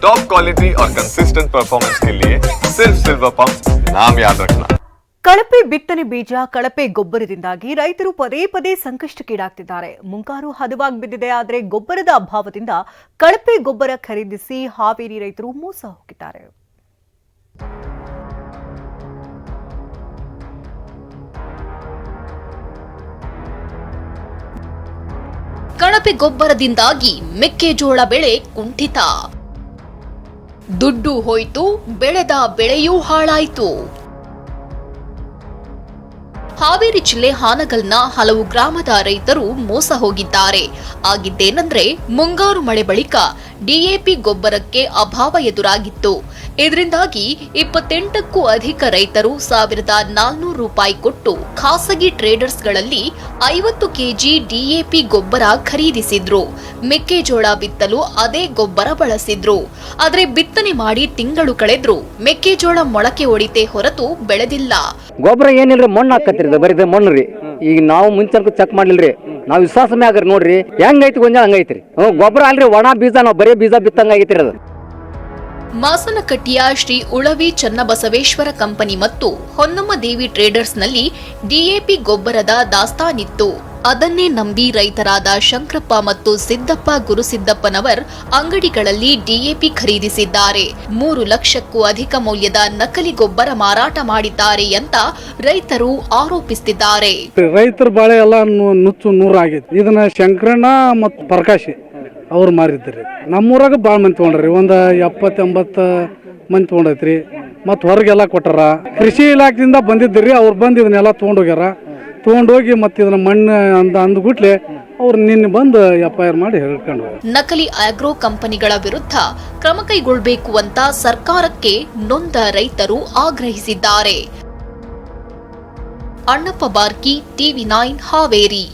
Top quality और consistent performance के लिए सिर्फ सिल्वर पंप नाम याद रखना। ಕಳಪೆ ಬಿತ್ತನೆ ಬೀಜ ಕಳಪೆ ಗೊಬ್ಬರದಿಂದಾಗಿ ರೈತರು ಪದೇ ಪದೇ ಸಂಕಷ್ಟಕ್ಕೀಡಾಗ್ತಿದ್ದಾರೆ. ಮುಂಗಾರು ಹದವಾಗಿ ಬಿದ್ದಿದೆ. ಆದರೆ ಗೊಬ್ಬರದ ಅಭಾವದಿಂದ ಕಳಪೆ ಗೊಬ್ಬರ ಖರೀದಿಸಿ ಹಾವೇರಿ ರೈತರು ಮೋಸ ಹೋಗಿದ್ದಾರೆ. ಕಳಪೆ ಗೊಬ್ಬರದಿಂದಾಗಿ ಮೆಕ್ಕೆಜೋಳ ಬೆಳೆ ಕುಂಠಿತ. ದುಡ್ಡು ಹೋಯಿತು, ಬೆಳೆದ ಬೆಳೆಯೂ ಹಾಳಾಯಿತು. ಹಾವೇರಿ ಜಿಲ್ಲೆ ಹಾನಗಲ್ನ ಹಲವು ಗ್ರಾಮದ ರೈತರು ಮೋಸ ಹೋಗಿದ್ದಾರೆ. ಆಗಿದ್ದೇನೆಂದ್ರೆ ಮುಂಗಾರು ಮಳೆ ಬಳಿಕ ಡಿಎಪಿ ಗೊಬ್ಬರಕ್ಕೆ ಅಭಾವ ಎದುರಾಗಿತ್ತು. ಇದರಿಂದಾಗಿ 28ಕ್ಕೂ ಅಧಿಕ ರೈತರು ₹1,400 ಕೊಟ್ಟು ಖಾಸಗಿ ಟ್ರೇಡರ್ಸ್ಗಳಲ್ಲಿ 50 ಕೆಜಿ ಡಿಎಪಿ ಗೊಬ್ಬರ ಖರೀದಿಸಿದ್ರು. ಮೆಕ್ಕೆಜೋಳ ಬಿತ್ತಲು ಅದೇ ಗೊಬ್ಬರ ಬಳಸಿದ್ರು. ಆದರೆ ಬಿತ್ತನೆ ಮಾಡಿ ತಿಂಗಳು ಕಳೆದ್ರು ಮೆಕ್ಕೆಜೋಳ ಮೊಳಕೆ ಒಡಿತೆ ಹೊರತು ಬೆಳೆದಿಲ್ಲ. ಗೊಬ್ಬರ ಏನಿಲ್ರಿ, ಮಣ್ಣು ಹಾಕತ್ರಿ, ಬರೀ ಮಣ್ಣು ರೀ. ಈಗ ನಾವು ಮುಂಚೆ ಚೆಕ್ ಮಾಡ್ಲಿಲ್ರಿ, ನಾವು ವಿಶ್ವಾಸ ಮ್ಯಾಗ್ರಿ ನೋಡ್ರಿ ಹೆಂಗೈತಿ ಗೊಂಜಾಳ ಹಂಗೈತ್ರಿ. ಗೊಬ್ಬರ ಅಲ್ರಿ, ಒಣ ಬೀಜ, ನಾವು ಬರೀ ಬೀಜ ಬಿತ್ತಂಗ ಐತ್ರಿ ಅದು. ಮಾಸನಕಟ್ಟಿಯ ಶ್ರೀ ಉಳವಿ ಚನ್ನಬಸವೇಶ್ವರ ಕಂಪನಿ ಮತ್ತು ಹೊನ್ನಮ್ಮ ದೇವಿ ಟ್ರೇಡರ್ಸ್ನಲ್ಲಿ ಡಿಎಪಿ ಗೊಬ್ಬರದ ದಾಸ್ತಾನಿತ್ತು. ಅದನ್ನೇ ನಂಬಿ ರೈತರಾದ ಶಂಕರಪ್ಪ ಮತ್ತು ಸಿದ್ದಪ್ಪ ಗುರುಸಿದ್ದಪ್ಪನವರ್ ಅಂಗಡಿಗಳಲ್ಲಿ ಡಿಎಪಿ ಖರೀದಿಸಿದ್ದಾರೆ. 3 ಲಕ್ಷಕ್ಕೂ ಅಧಿಕ ಮೌಲ್ಯದ ನಕಲಿ ಗೊಬ್ಬರ ಮಾರಾಟ ಮಾಡಿದ್ದಾರೆ ಅಂತ ರೈತರು ಆರೋಪಿಸುತ್ತಿದ್ದಾರೆ. ರೈತರ ಬಾಳೆ ಎಲ್ಲ ನುಚ್ಚು ನೂರು ಆಗೈತಿ. ಇದನ್ನ ಶಂಕರಣ್ಣ ಮತ್ತು ಪ್ರಕಾಶ್ ಅವ್ರು ಮಾರಿದ್ರಿ. ನಮ್ಮೂರಾಗ ಭಾಳ ಮಂದಿ ತೊಗೊಂಡ್ರಿ, ಒಂದು 70-80 ಮಂದಿ ತೊಗೊಂಡೈತ್ರಿ. ಮತ್ತು ಹೊರಗೆಲ್ಲ ಕೊಟ್ಟಾರ. ಕೃಷಿ ಇಲಾಖೆಯಿಂದ ಬಂದಿದ್ರಿ, ಅವ್ರು ಬಂದು ಇದನ್ನೆಲ್ಲ ತೊಗೊಂಡೋಗ್ಯಾರ. ತೊಗೊಂಡೋಗಿ ಮತ್ತೆ ಇದನ್ನ ಮಣ್ಣು ಅಂದ್ಗುಟ್ಲೆ ಅವ್ರು ನಿನ್ನೆ ಬಂದು FIR ಮಾಡಿ ಹೇಳ್ಕೊಂಡು. ನಕಲಿ ಆಗ್ರೋ ಕಂಪನಿಗಳ ವಿರುದ್ಧ ಕ್ರಮ ಕೈಗೊಳ್ಳಬೇಕು ಅಂತ ಸರ್ಕಾರಕ್ಕೆ ನೊಂದ ರೈತರು ಆಗ್ರಹಿಸಿದ್ದಾರೆ. ಅಣ್ಣಪ್ಪ ಬಾರ್ಕಿ, TV9 ಹಾವೇರಿ.